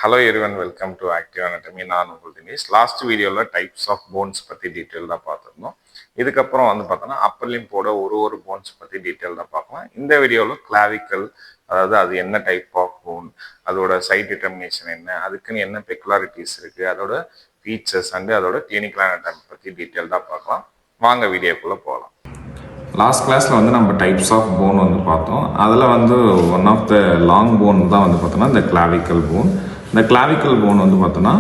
Hello everyone, welcome to Active Anatomy. நான் உங்கள் Dinesh. Last வீடியோவில் டைப்ஸ் ஆஃப் போன்ஸ் பற்றி டீட்டெயில்டாக பார்த்துருந்தோம். இதுக்கப்புறம் பார்த்தோன்னா அப்பர் லிம்போட ஒரு போன்ஸ் பற்றி டீட்டெயில்டாக பார்க்கலாம். இந்த வீடியோவில் கிளாவிக்கல், அதாவது அது என்ன டைப் ஆஃப் போன், அதோட சைட் டிட்டர்மினேஷன் என்ன, அதுக்குன்னு என்ன பெக்குலாரிட்டிஸ் இருக்குது, அதோட ஃபீச்சர்ஸ் அண்டு அதோட கிளினிக்கல் அனாட்டமி பற்றி டீட்டெயில்டாக பார்க்கலாம். வாங்க வீடியோக்குள்ளே போகலாம். லாஸ்ட் கிளாஸில் நம்ம டைப்ஸ் ஆஃப் போன் பார்த்தோம். அதில் one of the long bone தான் பார்த்தோன்னா இந்த கிளாவிக்கல் போன். இந்த கிளாவிக்கல் போன் பார்த்தோன்னா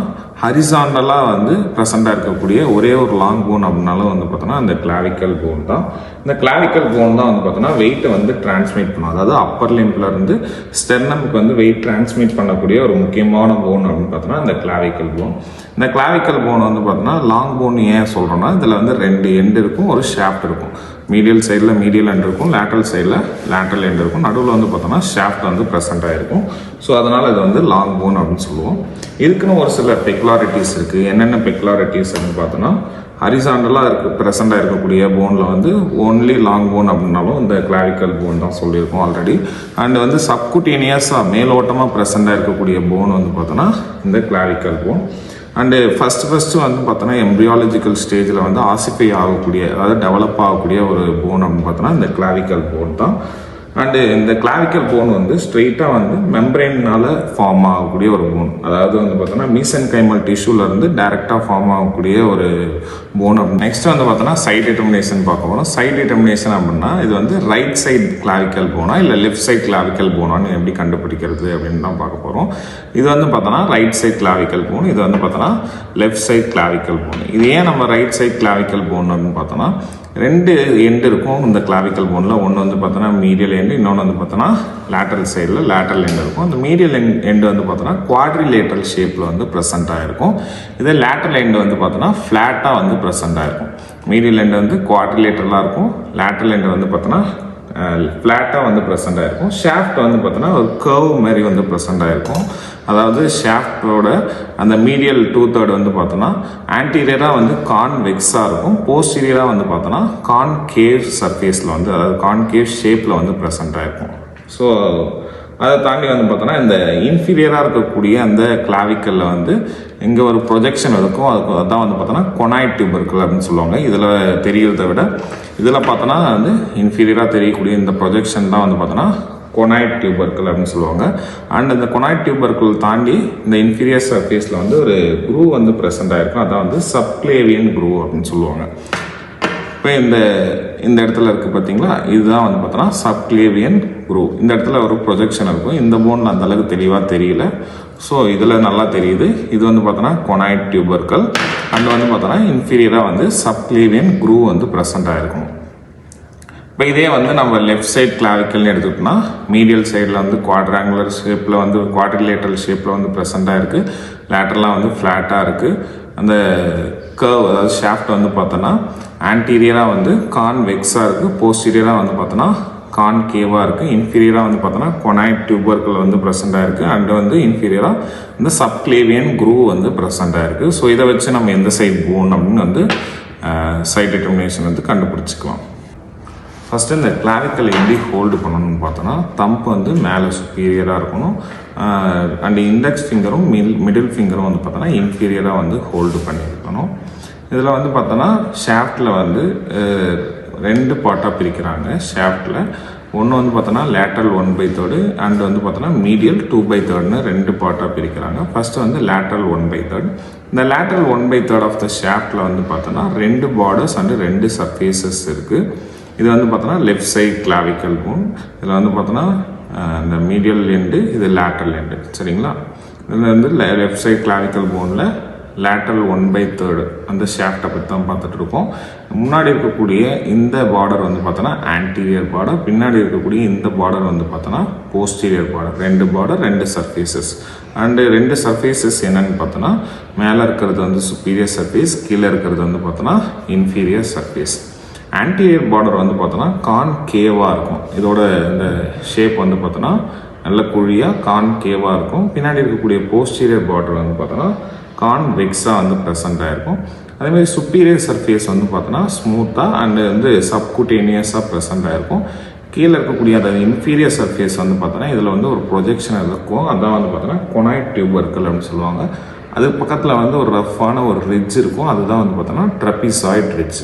ஹரிசாண்டலாக ப்ரெசண்டாக இருக்கக்கூடிய ஒரே ஒரு லாங் போன் அப்படின்னாலும் பார்த்தோன்னா இந்த கிளாவிக்கல் போன் தான். இந்த கிளாவிக்கல் போன் தான் பார்த்தோன்னா வெயிட்டை டிரான்ஸ்மிட் பண்ணும். அதாவது அப்பர் லிம்பில் இருந்து ஸ்டெர்னமுக்கு வெயிட் டிரான்ஸ்மிட் பண்ணக்கூடிய ஒரு முக்கியமான போன் அப்படின்னு பார்த்தோன்னா இந்த கிளாவிக்கல் போன். இந்த கிளாவிக்கல் போன் பார்த்தோன்னா லாங் போன் ஏன் சொல்கிறோன்னா இதில் ரெண்டு எண்டு இருக்கும், ஒரு ஷாஃப்ட் இருக்கும். மீடியல் சைடில் மீடியல் எண்ட் இருக்கும், லேட்டரல் சைடில் லேட்டரல் எண்ட் இருக்கும். நடுவில் பார்த்தோன்னா ஷாஃப்ட் ப்ரெசென்ட் ஆகிருக்கும். ஸோ அதனால் இது லாங் போன் அப்படின்னு சொல்லுவோம். இதுக்குன்னு ஒரு சில பெக்குலாரிட்டிஸ் இருக்குது. என்னென்ன பெக்குலாரிட்டிஸ் அப்படின்னு பார்த்தோன்னா ஹரிசாண்டலாக ப்ரெசென்டாக இருக்கக்கூடிய போனில் ஓன்லி லாங் போன் அப்படின்னாலும் இந்த கிளாவிக்கல் போன் தான் சொல்லியிருக்கோம் ஆல்ரெடி. அண்ட் சப்குட்டேனியஸாக மேலோட்டமாக ப்ரெசென்டாக இருக்கக்கூடிய போன் பார்த்தோன்னா இந்த கிளாவிக்கல் போன். அண்டு ஃபஸ்ட்டு பார்த்தோன்னா எம்ப்ரியாலஜிக்கல் ஸ்டேஜில் ஆசிஃபை ஆகக்கூடிய, அதாவது டெவலப் ஆகக்கூடிய ஒரு போன் அப்படின்னு பார்த்தோன்னா இந்த கிளாவிக்கல் போன் தான். அண்டு இந்த கிளாவிக்கல் போன் ஸ்ட்ரெயிட்டாக மெம்பரேனால் ஃபார்ம் ஆகக்கூடிய ஒரு போன். அதாவது பார்த்தோன்னா மீசன்கைமல் டிஷ்யூலேருந்து டைரெக்டாக ஃபார்ம் ஆகக்கூடிய ஒரு போன். நெக்ஸ்ட் பார்த்தோன்னா சைட் டிட்டர்மினேஷன் பார்க்க போகிறோம். சைட் டிட்டர்மினேஷன் அப்படின்னா இது ரைட் சைட் கிளாவிக்கல் போனா இல்லை லெஃப்ட் சைட் கிளாவிக்கல் போனான்னு எப்படி கண்டுபிடிக்கிறது அப்படின்னு தான் பார்க்க போகிறோம். இது பார்த்தோன்னா ரைட் சைட் கிளாவிக்கல் போன், இது பார்த்தோன்னா லெஃப்ட் சைட் கிளாவிக்கல் போன். இது ஏன் நம்ம ரைட் சைட் கிளாவிக்கல் போன் அப்படின்னு பார்த்தோன்னா ரெண்டு எண்டு இருக்கும் இந்த கிளாவிக்கல் போனில். ஒன்று பார்த்தோன்னா மீடியல் எண்டு, இன்னொன்று பார்த்தோன்னா லேட்டரல் சைடில் லேட்டரல் எண்டு இருக்கும். அந்த மீடியல் எண்டு பார்த்தோன்னா குவாட்ரிலேட்டரல் ஷேப்பில் ப்ரெசென்ட் ஆகிருக்கும். இதே லேட்டரல் எண்டு பார்த்தோன்னா ஃப்ளாட்டாக ப்ரெசென்ட் ஆகிருக்கும். மீடியல் எண்டு குவாட்ரிலேட்டரலாக இருக்கும், லேட்டரல் எண்டு பார்த்தோன்னா ஃப்ளாட்டாக ப்ரெசென்ட் ஆகிருக்கும். ஷாஃப்ட் பார்த்தோன்னா ஒரு கர்வ் மாதிரி ப்ரெசென்ட் ஆகிருக்கும். அதாவது ஷாஃப்டோட அந்த மீடியல் 2/3 பார்த்தோன்னா ஆன்டீரியராக கான்வெக்ஸாக இருக்கும், போஸ்டீரியராக பார்த்தோன்னா கான்கேவ் சர்ஃபேஸில் அதாவது கான்கேவ் ஷேப்பில் ப்ரெசென்ட் ஆகிருக்கும். ஸோ அதை தாண்டி பார்த்தோன்னா இந்த இன்ஃபீரியராக இருக்கக்கூடிய அந்த கிளாவிக்கலில் இங்கே ஒரு ப்ரொஜெக்ஷன் இருக்கும். அதுதான் பார்த்தோன்னா கொனாய்ட் டியூபர்கிள் அப்படின்னு சொல்லுவாங்க. இதில் தெரியறதை விட இதில் பார்த்தோன்னா இன்ஃபீரியராக தெரியக்கூடிய இந்த ப்ரொஜெக்ஷன் தான் பார்த்தோன்னா கொனாய்ட் டியூபர்கிள் அப்படின்னு சொல்லுவாங்க. அண்ட் இந்த கொனாய்ட் டியூபர்கிள் தாண்டி இந்த இன்ஃபீரியர் சர்ஃபேஸில் ஒரு குரூ ப்ரெசென்ட் ஆகிருக்கும். அதான் சப்க்ளேவியன் குரூ அப்படின்னு சொல்லுவாங்க. இப்போ இந்த இடத்துல இருக்குது பார்த்தீங்களா, இதுதான் பார்த்தோன்னா சப்க்ளேவியன் குரூ. இந்த இடத்துல ஒரு ப்ரொஜெக்ஷன் இருக்கும். இந்த போன் அந்தளவுக்கு தெளிவாக தெரியல. ஸோ இதில் நல்லா தெரியுது. இது பார்த்தோன்னா கொனாய்ட் டியூபர்கிள். அண்ட் பார்த்தோன்னா இன்ஃபீரியராக சப்க்ளேவியன் குரூ ப்ரெசென்ட் ஆகிருக்கும். இப்போ இதே நம்ம லெஃப்ட் சைட் கிளாவிக்கல்னு எடுத்துக்கிட்டோம்னா மீடியல் சைடில் குவாட்ராங்குலர் ஷேப்பில் குவாட்ரிலேட்டரல் ஷேப்பில் ப்ரெசென்ட்டாக இருக்குது. லேட்டரெலாம் ஃப்ளாட்டாக இருக்குது. அந்த கர்வ், அதாவது ஷாஃப்ட் பார்த்தோன்னா ஆன்டீரியராக கான்வெக்ஸாக இருக்குது, போஸ்டீரியராக பார்த்தோன்னா கான்கேவாக இருக்குது. இன்ஃபீரியராக பார்த்தோன்னா கொனாய்ட் டியூபர்கிள் ப்ரெசென்ட்டாக இருக்குது. அண்டு இன்ஃபீரியராக சப்க்ளேவியன் குரூ ப்ரெசென்ட்டாக இருக்குது. ஸோ இதை வச்சு நம்ம எந்த சைட் போன் அப்படின்னு சைட் டிட்டர்மினேஷன் கண்டுபிடிச்சிக்கலாம். ஃபஸ்ட்டு இந்த கிளாவிக்கல் எப்படி ஹோல்டு பண்ணணும்னு பார்த்தோன்னா தம்ப் மேலே சுப்பீரியராக இருக்கணும். அண்ட் இண்டெக்ஸ் ஃபிங்கரும் மிடில் ஃபிங்கரும் பார்த்தோன்னா இன்ஃபீரியராக ஹோல்டு பண்ணியிருக்கணும். இதில் பார்த்தோன்னா ஷாஃப்டில் ரெண்டு பார்ட்டாக பிரிக்கிறாங்க. ஷாஃப்டில் ஒன்று பார்த்தோன்னா லேட்டரல் 1/3 அண்ட் பார்த்தோன்னா மீடியல் 2/3 ரெண்டு பார்ட்டாக பிரிக்கிறாங்க. First lateral 1/3. இந்த லேட்டரல் 1/3 ஆஃப் த ஷாஃப்டில் பார்த்தோன்னா ரெண்டு பார்டர்ஸ் அண்டு ரெண்டு சர்ஃபேசஸ் இருக்குது. இது பார்த்தோன்னா லெஃப்ட் சைட் கிளாவிக்கல் போன். இதில் பார்த்தோன்னா இந்த மீடியல் எண்டு, இது லேட்டரல் எண்டு. சரிங்களா? இதில் லெஃப்ட் சைட் கிளாவிக்கல் போனில் லேட்டரல் 1/3 அந்த ஷாஃப்டை பற்றி தான் பார்த்துட்டு இருக்கோம். முன்னாடி இருக்கக்கூடிய இந்த பார்டர் பார்த்தோன்னா ஆன்டீரியர் பார்டர், பின்னாடி இருக்கக்கூடிய இந்த பார்டர் பார்த்தோன்னா போஸ்டீரியர் பார்டர். ரெண்டு பார்டர், ரெண்டு சர்ஃபேசஸ். அண்டு ரெண்டு சர்ஃபேசஸ் என்னென்னு பார்த்தோன்னா மேலே இருக்கிறது சுப்பீரியர் சர்ஃபேஸ், கீழே இருக்கிறது பார்த்தோன்னா இன்ஃபீரியர் சர்ஃபேஸ். ஆன்டீரியர் பார்டர் பார்த்தோன்னா கான்கேவாக இருக்கும். இதோட இந்த ஷேப் பார்த்தோன்னா நல்ல குழியாக கான்கேவாக இருக்கும். பின்னாடி இருக்கக்கூடிய போஸ்டீரியர் பார்டர் பார்த்தோன்னா கான்வெக்ஸாக ப்ரெசென்ட் ஆகிருக்கும். அதேமாதிரி சுப்பீரியர் சர்ஃபேஸ் பார்த்தோன்னா ஸ்மூத்தாக அண்டு சப்குட்டேனியஸாக ப்ரெசென்ட் ஆகிருக்கும். கீழே இருக்கக்கூடிய அந்த இன்ஃபீரியர் சர்ஃபேஸ் வந்து பார்த்தோன்னா இதில் வந்து ஒரு ப்ரொஜெக்ஷன் இருக்கும். அதான் வந்து பார்த்தோன்னா கொனாய்ட் டியூபர்க்கல் அப்படின்னு சொல்லுவாங்க. அது பக்கத்தில் வந்து ஒரு ரஃப்பான ஒரு ரிட்ஜ் இருக்கும். அதுதான் வந்து பார்த்தோன்னா ட்ரபிசாய்ட் ரிட்ஜ்.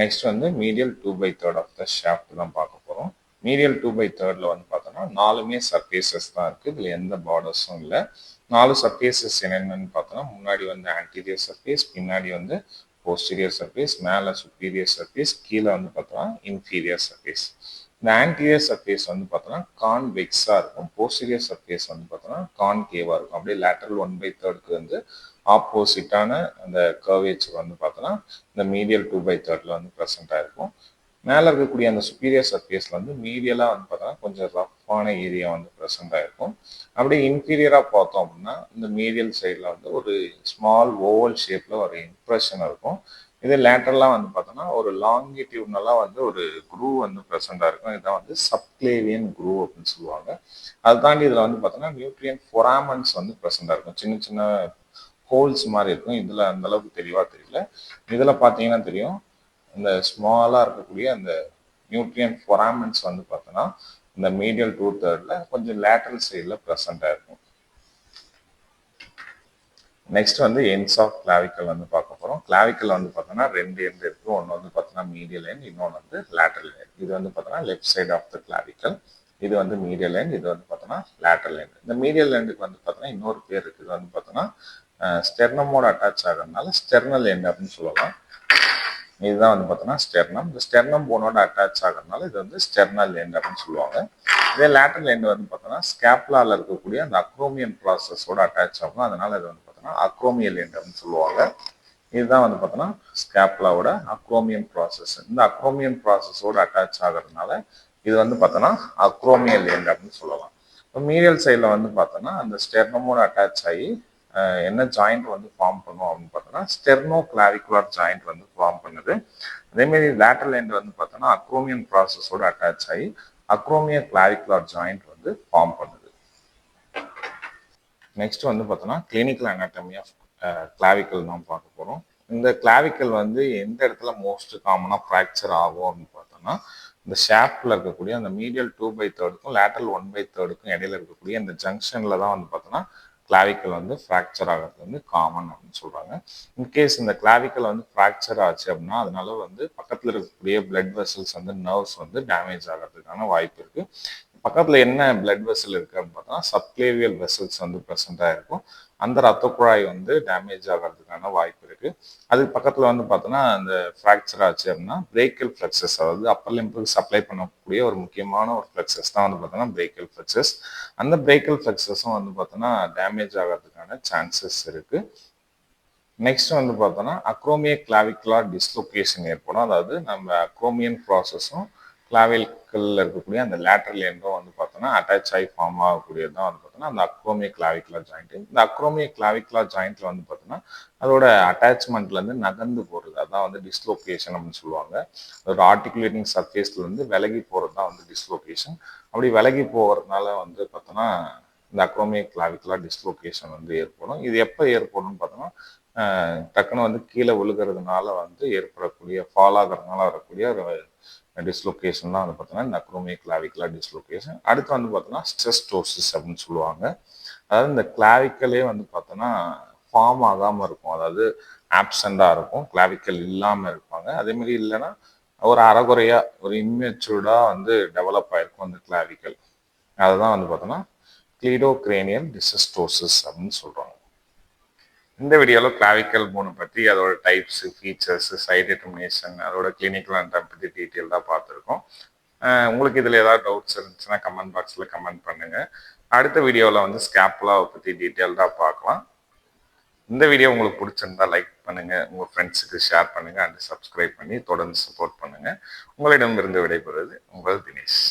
நெக்ஸ்ட் வந்து மீடியல் 2/3 ஆஃப் த ஷாஃப்ட் தான் பார்க்க போகிறோம். மீடியல் 2/3 வந்து பார்த்தோன்னா 4மே சர்ஃபேசஸ் தான் இருக்குது. இதில் எந்த பார்டர்ஸும் இல்லை. 4 சர்ஃபேசஸ் என்னென்னு பார்த்தோன்னா முன்னாடி வந்து ஆன்டீரியர் சர்ஃபேஸ், பின்னாடி வந்து போஸ்டீரியர் சர்ஃபேஸ், மேலே சுப்பீரியர் சர்ஃபேஸ், கீழே வந்து பார்த்தோன்னா இன்ஃபீரியர் சர்ஃபேஸ். இந்த ஆன்டீரியர் சர்ஃபேஸ் வந்து பார்த்தோன்னா கான்வெக்ஸாக இருக்கும். போஸ்டீரியர் சர்ஃபேஸ் வந்து பார்த்தோன்னா கான்கேவாக இருக்கும். அப்படியே லேட்டரல் 1/3க்கு வந்து ஆப்போசிட்டான அந்த கர்வேச்சர் வந்து பார்த்தோன்னா இந்த மீடியல் 2/3 வந்து ப்ரெசென்ட் ஆகிருக்கும். மேலே இருக்கக்கூடிய அந்த சுப்பீரியர் சர்ஃபேஸில் வந்து மீடியலாக வந்து பார்த்தோன்னா கொஞ்சம் ரஃப்பான ஏரியா வந்து ப்ரெசென்ட் ஆகிருக்கும். அப்படியே இன்ஃபீரியராக பார்த்தோம் அப்படின்னா இந்த மீடியல் சைடில் வந்து ஒரு ஸ்மால் ஓவல் ஷேப்பில் ஒரு இம்ப்ரெஷன் இருக்கும். இது லேட்டரலாக வந்து பார்த்தோன்னா ஒரு லாங்கிடியூட்னலாக வந்து ஒரு குரூவ் வந்து ப்ரெசென்டாக இருக்கும். இதான் வந்து சப்க்ளேவியன் குரூவ் அப்படின்னு சொல்லுவாங்க. அதை தாண்டி இதில் வந்து பார்த்தோன்னா நியூட்ரியன் ஃபொராமன்ஸ் வந்து ப்ரெசென்டாக இருக்கும். சின்ன சின்ன ஹோல்ஸ் மாதிரி இருக்கும். இதில் அந்த அளவுக்கு தெளிவாக தெரியல. இதில் பார்த்தீங்கன்னா தெரியும், இந்த ஸ்மாலாக இருக்கக்கூடிய அந்த நியூட்ரியன் ஃபொராமன்ஸ் வந்து பார்த்தோன்னா இந்த மீடியல் 2/3 கொஞ்சம் லேட்டரல் சைடில் ப்ரெசென்டாக இருக்கும். நெக்ஸ்ட் வந்து எண்ட்ஸ் ஆஃப் கிளாவிக்கல் வந்து பார்க்க போகிறோம். கிளாவிக்கல் வந்து பார்த்தோன்னா 2 எண்ட் இருக்கு. ஒன்று வந்து பார்த்தோன்னா மீடியல் எண்ட், இன்னொன்று வந்து லேட்டரல் எண்ட். இது வந்து பார்த்தோன்னா left side of the clavicle. இது வந்து மீடியல் எண்ட், இது வந்து பார்த்தோன்னா லேட்டரல் எண்ட். இந்த மீடியல் எண்டுக்கு வந்து பார்த்தோன்னா இன்னொரு பேர் இருக்குது. இது வந்து பார்த்தோன்னா ஸ்டெர்னமோட அட்டாச் ஆகிறதுனால ஸ்டெர்னல் எண்ட் அப்படின்னு சொல்லலாம். இதுதான் வந்து பார்த்தோன்னா ஸ்டெர்னம். இந்த ஸ்டெர்னம் போனோட அட்டாச் ஆகிறதுனால இது வந்து ஸ்டெர்னல் எண்ட் அப்படின்னு சொல்லுவாங்க. இதே லேட்டரல் எண்ட் வந்து பார்த்தோன்னா ஸ்கேப்லாவில் இருக்கக்கூடிய அந்த அக்ரோமியன் ப்ராசஸோட அட்டாச் ஆகும். அதனால இது வந்து பார்த்தோன்னா அக்ரோமியல் எண்ட் அப்படின்னு சொல்லுவாங்க. இதுதான் வந்து பார்த்தோன்னா ஸ்கேப்லாவோட அக்ரோமியன் ப்ராசஸ். இந்த அக்ரோமியன் ப்ராசஸோட அட்டாச் ஆகிறதுனால இது வந்து பார்த்தோன்னா அக்ரோமியல் எண்ட் அப்படின்னு சொல்லலாம். இப்போ மீடியல் சைடில் வந்து பார்த்தோன்னா அந்த ஸ்டெர்னமோட அட்டாச் ஆகி என்ன ஜாயிண்ட் வந்து ஃபார்ம் பண்ணும் அப்படின்னு பார்த்தோன்னா ஸ்டெர்னோ கிளாவிகுலர் ஜாயிண்ட் வந்து ஃபார்ம் பண்ணுது. அதேமாரி லேட்டரல் எண்ட் வந்து பார்த்தோன்னா அக்ரோமியன் ப்ராசஸோட அட்டாச் ஆகி அக்ரோமிய கிளாவிகுலர் ஜாயிண்ட் வந்து ஃபார்ம் பண்ணுது. நெக்ஸ்ட் வந்து பார்த்தோன்னா கிளினிக்கல் அனாட்டமி ஆஃப் கிளாவிக்கல் தான் பார்க்க போகிறோம். இந்த கிளாவிக்கல் வந்து எந்த இடத்துல மோஸ்ட் காமனாக ஃப்ராக்சர் ஆகும் அப்படின்னு பார்த்தோம்னா இந்த ஷாஃப்டில் இருக்கக்கூடிய அந்த மீடியல் 2/3க்கும் லேட்டரல் 1/3க்கும் இடையில இருக்கக்கூடிய இந்த ஜங்ஷனில் தான் வந்து பார்த்தோன்னா கிளாவிக்கல் வந்து ஃப்ராக்சர் ஆகிறது வந்து காமன் அப்படின்னு சொல்கிறாங்க. இன்கேஸ் இந்த கிளாவிக்கல் வந்து ஃப்ராக்சர் ஆச்சு அப்படின்னா அதனால வந்து பக்கத்தில் இருக்கக்கூடிய பிளட் வெசல்ஸ் வந்து நர்வ்ஸ் வந்து டேமேஜ் ஆகிறதுக்கான வாய்ப்பு இருக்குது. பக்கத்தில் என்ன பிளட் வெசல் இருக்குது அப்படின்னு பார்த்தோன்னா சப்க்ளேவியல் வெசல்ஸ் வந்து ப்ரெசென்ட்டாக இருக்கும். அந்த ரத்த குழாய் வந்து டேமேஜ் ஆகிறதுக்கான வாய்ப்பு இருக்குது. அதுக்கு பக்கத்தில் வந்து பார்த்தோன்னா அந்த ஃப்ராக்சர் ஆச்சு அப்படின்னா பிரேக்கல் ஃப்ளெக்சஸ், அதாவது அப்பர் லிம்புக்கு சப்ளை பண்ணக்கூடிய ஒரு முக்கியமான ஒரு ஃப்ளெக்சஸ் தான் வந்து பார்த்தோன்னா பிரேக்கல் ஃப்ளெக்சஸ். அந்த பிரேக்கல் ஃப்ளெக்சஸும் வந்து பார்த்தோன்னா டேமேஜ் ஆகிறதுக்கான சான்சஸ் இருக்குது. நெக்ஸ்ட் வந்து பார்த்தோன்னா அக்ரோமிய கிளாவிகுலர் டிஸ்லொகேஷன் ஏற்படும். அதாவது நம்ம அக்ரோமியன் ப்ராசஸும் கிளாவிக்கல்ல இருக்கக்கூடிய அந்த லேட்டரல் எண்டும் வந்து பார்த்தோன்னா அட்டாச் ஆகி ஃபார்ம் ஆகக்கூடியது தான் வந்து பார்த்தோன்னா அந்த அக்ரோமிய கிளாவிகுலர் ஜாயிண்ட். இந்த அக்ரோமிய கிளாவிகுலர் ஜாயிண்ட்ல வந்து பார்த்தோன்னா அதோட அட்டாச்மெண்ட்லேருந்து நகர்ந்து போகிறது, அதான் வந்து டிஸ்லொகேஷன் அப்படின்னு சொல்லுவாங்க. அதோட ஆர்டிகுலேட்டிங் சர்ஃபேஸ்ல இருந்து விலகி போகிறது தான் வந்து டிஸ்லொகேஷன். அப்படி விலகி போகிறதுனால வந்து பார்த்தோன்னா இந்த அக்ரோமிய கிளாவிகுலர் டிஸ்லொகேஷன் வந்து ஏற்படும். இது எப்போ ஏற்படும்னு பார்த்தோன்னா டக்குன்னு வந்து கீழே விழுகிறதுனால வந்து ஏற்படக்கூடிய ஃபால் ஆகிறதுனால வரக்கூடிய ஒரு டிஸ்லொகேஷன் தான் வந்து பார்த்தோன்னா இந்த அக்ரோமிய கிளாவிகுலர் டிஸ்லொகேஷன். அடுத்து வந்து பார்த்தோன்னா ஸ்ட்ரெஸ்டோசிஸ் அப்படின்னு சொல்லுவாங்க. அதாவது இந்த கிளாவிக்கலே வந்து பார்த்தோன்னா ஃபார்ம் ஆகாமல் இருக்கும், அதாவது ஆப்சண்டாக இருக்கும், கிளாவிக்கல் இல்லாமல் இருப்பாங்க. அதேமாதிரி இல்லைன்னா ஒரு அறகுறையா ஒரு இம்மெச்சூர்டாக வந்து டெவலப் ஆகிருக்கும் அந்த கிளாவிக்கல். அதை தான் வந்து பார்த்தோன்னா கிளீடோக்ரேனியல் டிசஸ்டோசிஸ் அப்படின்னு சொல்கிறாங்க. இந்த வீடியோவில் கிளாவிக்கல் போனை பற்றி அதோட டைப்ஸ், ஃபீச்சர்ஸ், சைட் டிட்டர்மினேஷன், அதோட கிளினிக்கல் அண்ட் பற்றி டீட்டெயில்டாக பார்த்துருக்கோம். உங்களுக்கு இதில் ஏதாவது டவுட்ஸ் இருந்துச்சுன்னா கமெண்ட் பாக்ஸில் கமெண்ட் பண்ணுங்கள். அடுத்த வீடியோவில் வந்து ஸ்கேப்புலாவை பற்றி டீட்டெயில்டாக பார்க்கலாம். இந்த வீடியோ உங்களுக்கு பிடிச்சிருந்தா லைக் பண்ணுங்கள், உங்கள் ஃப்ரெண்ட்ஸுக்கு ஷேர் பண்ணுங்கள் அண்ட் சப்ஸ்கிரைப் பண்ணி தொடர்ந்து சப்போர்ட் பண்ணுங்கள். உங்களிடமிருந்து விடைபெறுவது உங்கள் தினேஷ்.